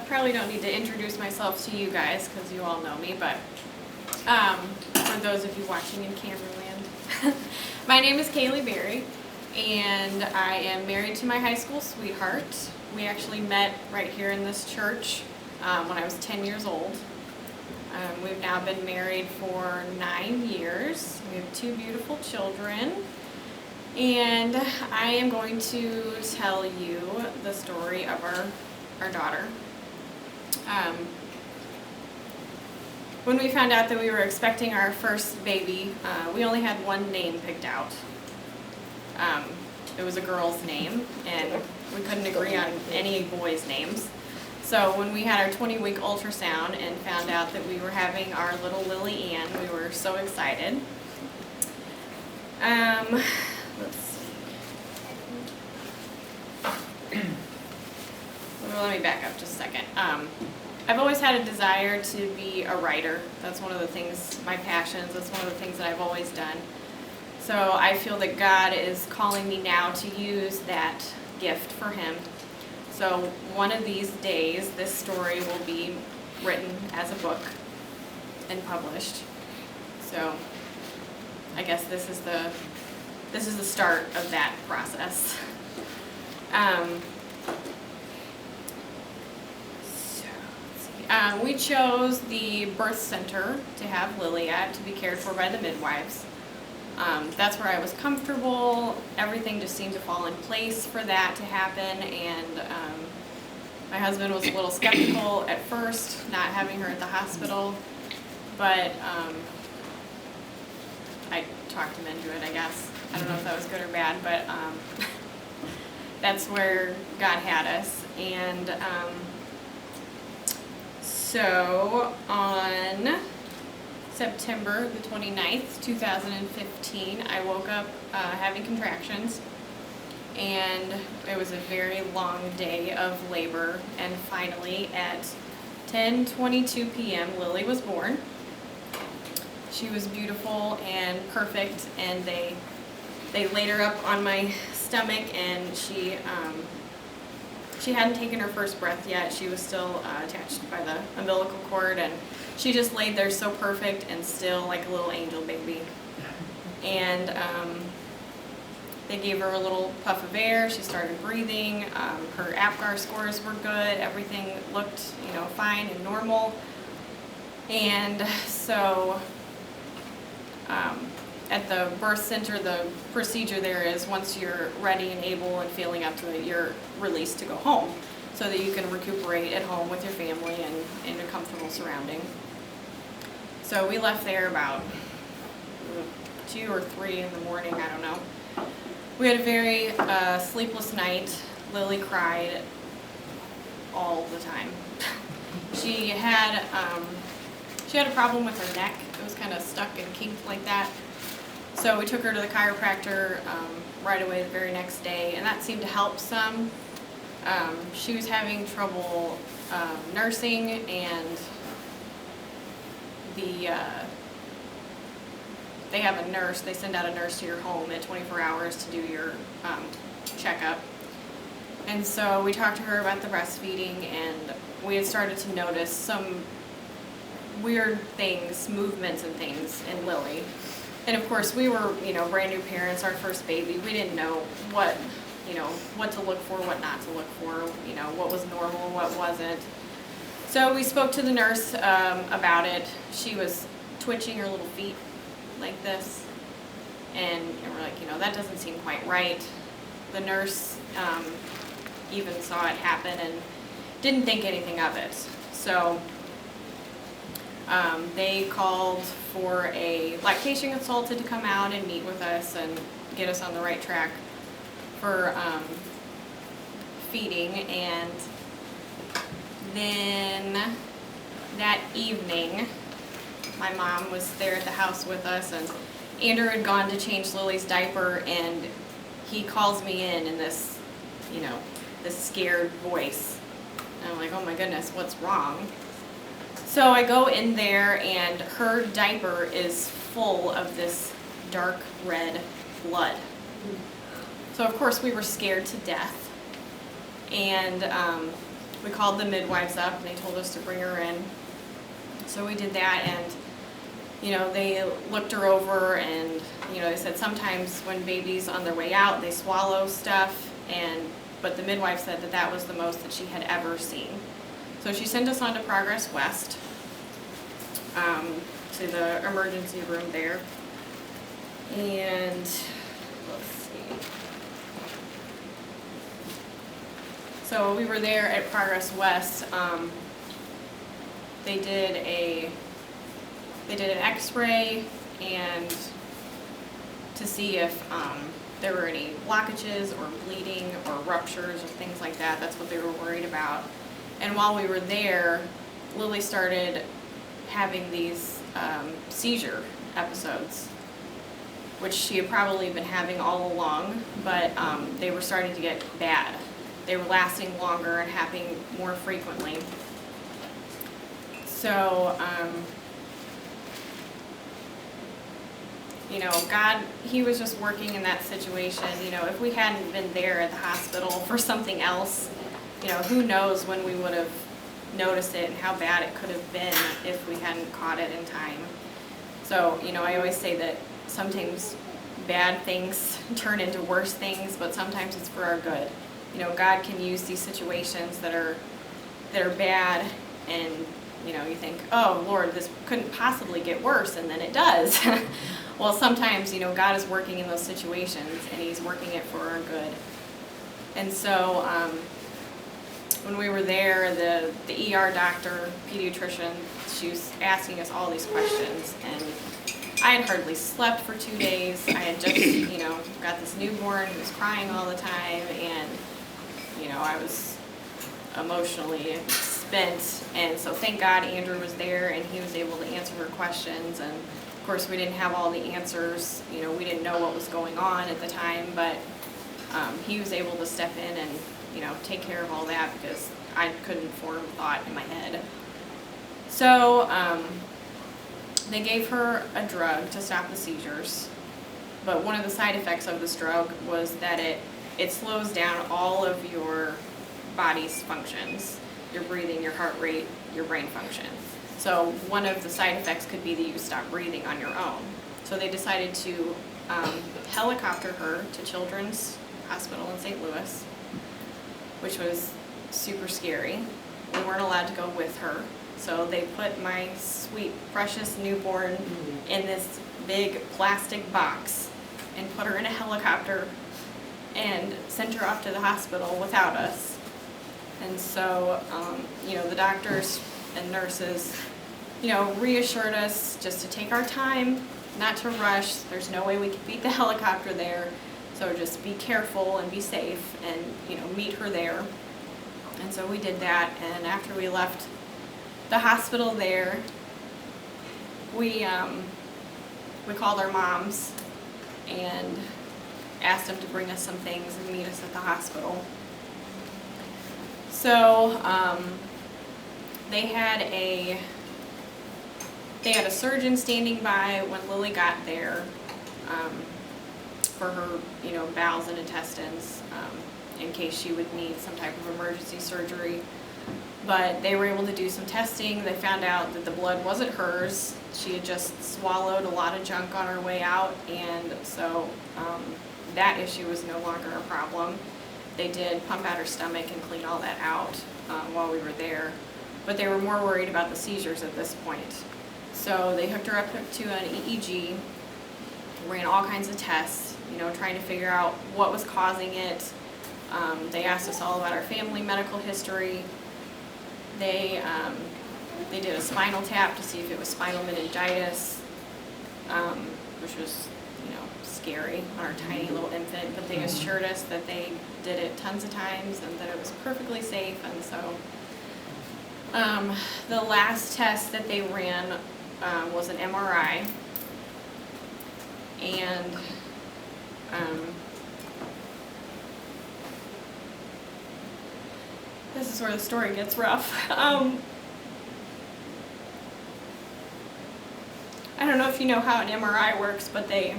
probably don't need to introduce myself to you guys because you all know me, but for those of you watching in Camberland, my name is Kaylee Berry, and I am married to my high school sweetheart. We actually met right here in this church when I was 10 years old. We've now been married for 9 years. We have 2 beautiful children. And I am going to tell you the story of our daughter. When we found out that we were expecting our first baby, we only had one name picked out. It was a girl's name, and we couldn't agree on any boys' names. So when we had our 20-week ultrasound and found out that we were having our little Lily Ann, we were so excited. Let's see. Well, let me back up just a second. I've always had a desire to be a writer. That's one of the things, my passions, that's one of the things that I've always done. So I feel that God is calling me now to use that gift for Him. So one of these days, this story will be written as a book and published. So I guess this is the start of that process. We chose the birth center to have Lily at, to be cared for by the midwives. That's where I was comfortable. Everything just seemed to fall in place for that to happen, and my husband was a little skeptical at first, not having her at the hospital, but I talked him into it, I guess. I don't know if that was good or bad, but that's where God had us. And so on September the 29th, 2015, I woke up having contractions, and it was a very long day of labor, and finally at 10:22 p.m. Lily was born. She was beautiful and perfect, and they laid her up on my stomach, and she hadn't taken her first breath yet. She was still attached by the umbilical cord, and she just laid there so perfect and still, like a little angel baby. And they gave her a little puff of air. She started breathing. Her APGAR scores were good. Everything looked, fine and normal. And so at the birth center, the procedure there is once you're ready and able and feeling up to it, you're released to go home so that you can recuperate at home with your family and in a comfortable surrounding. So we left there about 2 or 3 in the morning, I don't know. We had a very sleepless night. Lily cried all the time. She had a problem with her neck. It was kind of stuck and kinked like that. So we took her to the chiropractor right away the very next day, and that seemed to help some. She was having trouble nursing, and they have a nurse. They send out a nurse to your home at 24 hours to do your checkup. And so we talked to her about the breastfeeding, and we had started to notice some weird things, movements and things in Lily. And of course, we were, brand new parents, our first baby. We didn't know what to look for, what not to look for, what was normal, what wasn't. So we spoke to the nurse about it. She was twitching her little feet like this, and we're like, that doesn't seem quite right. The nurse even saw it happen and didn't think anything of it. So they called for a lactation consultant to come out and meet with us and get us on the right track for feeding. And then that evening, my mom was there at the house with us, and Andrew had gone to change Lily's diaper, and he calls me in this, this scared voice. And I'm like, oh my goodness, what's wrong? So I go in there, and her diaper is full of this dark red blood. So of course we were scared to death. And we called the midwives up, and they told us to bring her in. So we did that, and they looked her over, and they said sometimes when babies on their way out, they swallow stuff, but the midwife said that was the most that she had ever seen. So she sent us on to Progress West, to the emergency room there, and let's see. So we were there at Progress West. They did an X-ray and to see if there were any blockages or bleeding or ruptures or things like that. That's what they were worried about. And while we were there, Lily started having these seizure episodes, which she had probably been having all along, but they were starting to get bad. They were lasting longer and happening more frequently. So, God, He was just working in that situation. If we hadn't been there at the hospital for something else, who knows when we would have noticed it and how bad it could have been if we hadn't caught it in time. So, I always say that sometimes bad things turn into worse things, but sometimes it's for our good. God can use these situations that are bad, and you think, oh Lord, this couldn't possibly get worse, and then it does. Well, sometimes God is working in those situations, and He's working it for our good. And so when we were there, the ER doctor, pediatrician, she was asking us all these questions, and I had hardly slept for 2 days. I had just got this newborn who was crying all the time, and I was emotionally spent. And so thank God Andrew was there, and he was able to answer her questions. And of course we didn't have all the answers. We didn't know what was going on at the time, but he was able to step in and take care of all that, because I couldn't form thought in my head. So they gave her a drug to stop the seizures, but one of the side effects of this drug was that it slows down all of your body's functions, your breathing, your heart rate, your brain function. So one of the side effects could be that you stop breathing on your own. So they decided to helicopter her to Children's Hospital in St. Louis, which was super scary. We weren't allowed to go with her. So they put my sweet, precious newborn in this big plastic box and put her in a helicopter and sent her off to the hospital without us. And so, the doctors and nurses, reassured us just to take our time, not to rush. There's no way we could beat the helicopter there. So just be careful and be safe, and, meet her there. And so we did that, and after we left the hospital there, we called our moms and asked them to bring us some things and meet us at the hospital. So they had a surgeon standing by when Lily got there for her, bowels and intestines, in case she would need some type of emergency surgery. But they were able to do some testing. They found out that the blood wasn't hers. She had just swallowed a lot of junk on her way out, and so that issue was no longer a problem. They did pump out her stomach and clean all that out while we were there, but they were more worried about the seizures at this point. So they hooked her up to an EEG, ran all kinds of tests, trying to figure out what was causing it. They asked us all about our family medical history. They did a spinal tap to see if it was spinal meningitis, which was, scary on our tiny little infant, but they assured us that they did it tons of times and that it was perfectly safe. And so the last test that they ran was an MRI, and this is where the story gets rough. I don't know if you know how an MRI works, but they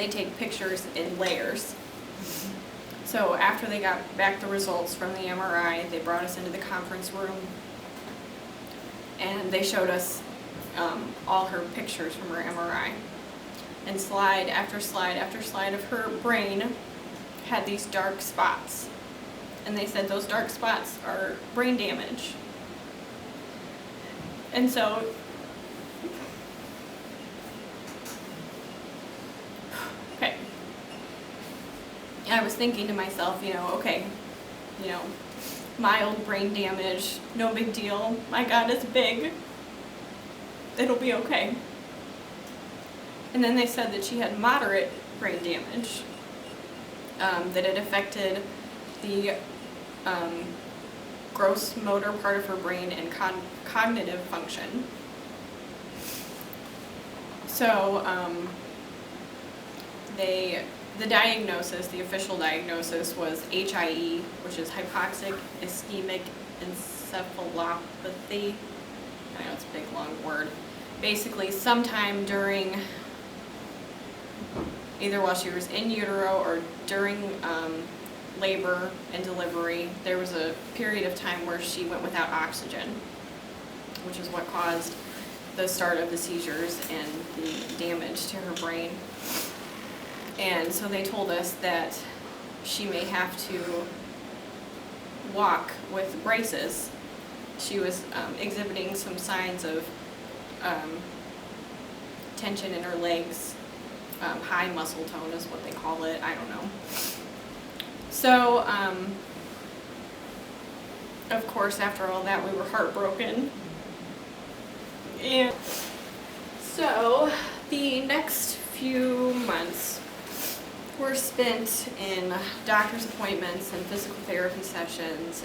take pictures in layers. So after they got back the results from the MRI, they brought us into the conference room, and they showed us all her pictures from her MRI. And slide after slide after slide of her brain had these dark spots. And they said those dark spots are brain damage. And so okay. I was thinking to myself, okay, mild brain damage, no big deal. My God is big. It'll be okay. And then they said that she had moderate brain damage, that it affected the gross motor part of her brain and cognitive function. So the diagnosis, the official diagnosis was HIE, which is hypoxic ischemic encephalopathy. I know it's a big long word. Basically, sometime during, either while she was in utero or during labor and delivery, there was a period of time where she went without oxygen, which is what caused the start of the seizures and the damage to her brain. And so they told us that she may have to walk with braces. She was exhibiting some signs of tension in her legs. High muscle tone is what they call it. I don't know. So, of course, after all that, we were heartbroken. And so, the next few months were spent in doctor's appointments and physical therapy sessions,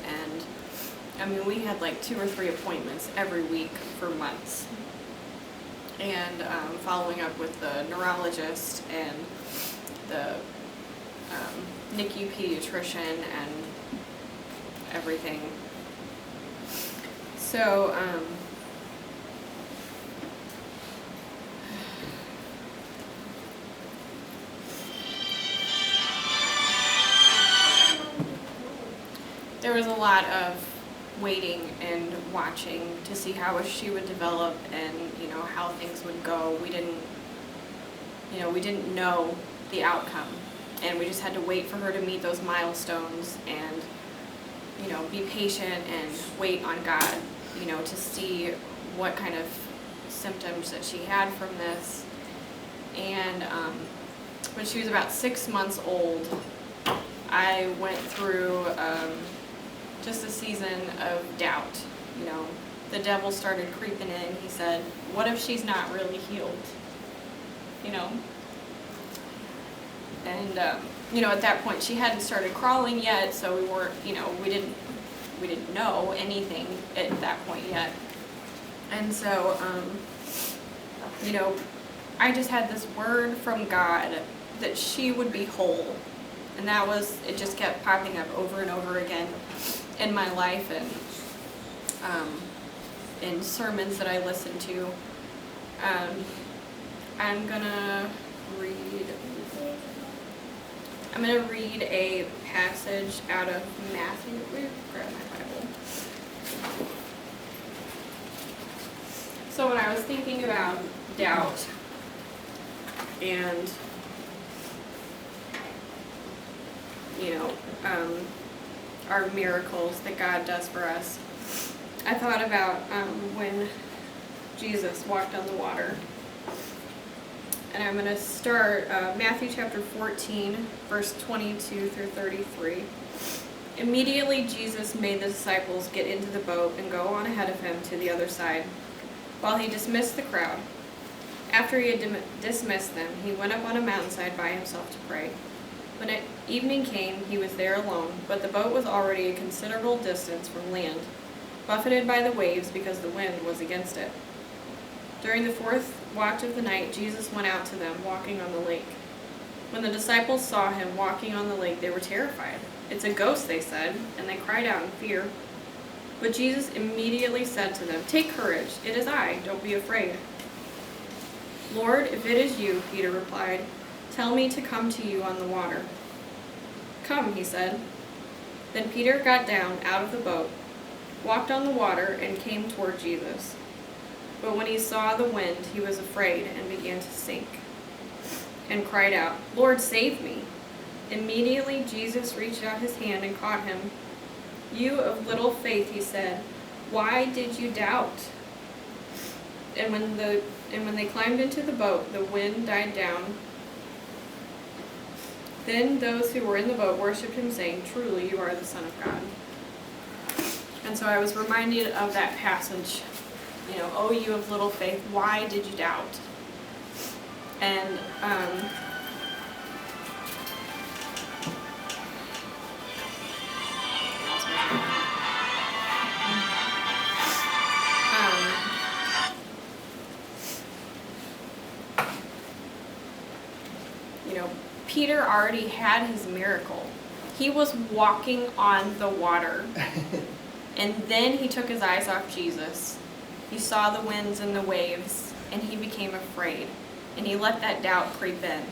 and we had like 2 or 3 appointments every week for months. And following up with the neurologist and the NICU pediatrician and everything. So, there was a lot of waiting and watching to see how she would develop and how things would go. We didn't know the outcome, and we just had to wait for her to meet those milestones and be patient and wait on God to see what kind of symptoms that she had from this. And when she was about 6 months old, I went through just a season of doubt. The devil started creeping in. He said, what if she's not really healed? And at that point she hadn't started crawling yet, so we weren't, we didn't know anything at that point yet. And so I just had this word from God that she would be whole. And it just kept popping up over and over again in my life and in sermons that I listened to. I'm gonna read a passage out of Matthew. Grab my Bible. So when I was thinking about doubt and our miracles that God does for us, I thought about when Jesus walked on the water. And I'm going to start Matthew chapter 14, verse 22 through 33. Immediately Jesus made the disciples get into the boat and go on ahead of him to the other side, while he dismissed the crowd. After he had dismissed them, he went up on a mountainside by himself to pray. When evening came, he was there alone, but the boat was already a considerable distance from land, buffeted by the waves because the wind was against it. During the 4th watch of the night, Jesus went out to them, walking on the lake. When the disciples saw him walking on the lake, they were terrified. "It's a ghost," they said, and they cried out in fear. But Jesus immediately said to them, "Take courage, it is I, don't be afraid." "Lord, if it is you," Peter replied, "tell me to come to you on the water." "Come," he said. Then Peter got down out of the boat, walked on the water, and came toward Jesus. But when he saw the wind, he was afraid and began to sink, and cried out, "Lord, save me!" Immediately Jesus reached out his hand and caught him. "You of little faith," he said, "why did you doubt?" And when they climbed into the boat, the wind died down. Then those who were in the boat worshipped him, saying, "Truly you are the Son of God." And so I was reminded of that passage, "Oh, you of little faith, why did you doubt?" And Peter already had his miracle. He was walking on the water. And then he took his eyes off Jesus. He saw the winds and the waves, and he became afraid. And he let that doubt creep in.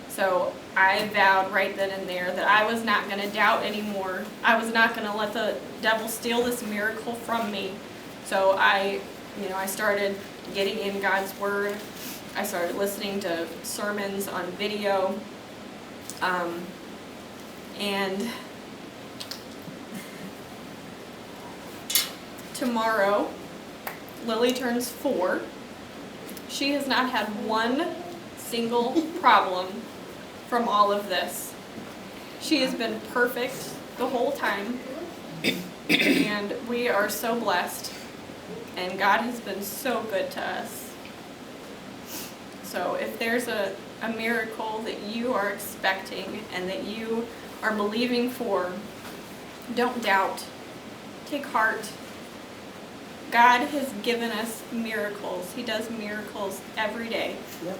So I vowed right then and there that I was not going to doubt anymore. I was not going to let the devil steal this miracle from me. So I started getting in God's Word. I started listening to sermons on video. And tomorrow, Lily turns 4. She has not had one single problem from all of this. She has been perfect the whole time, and we are so blessed, and God has been so good to us. So if there's a miracle that you are expecting and that you are believing for, don't doubt. Take heart. God has given us miracles. He does miracles every day. Yep.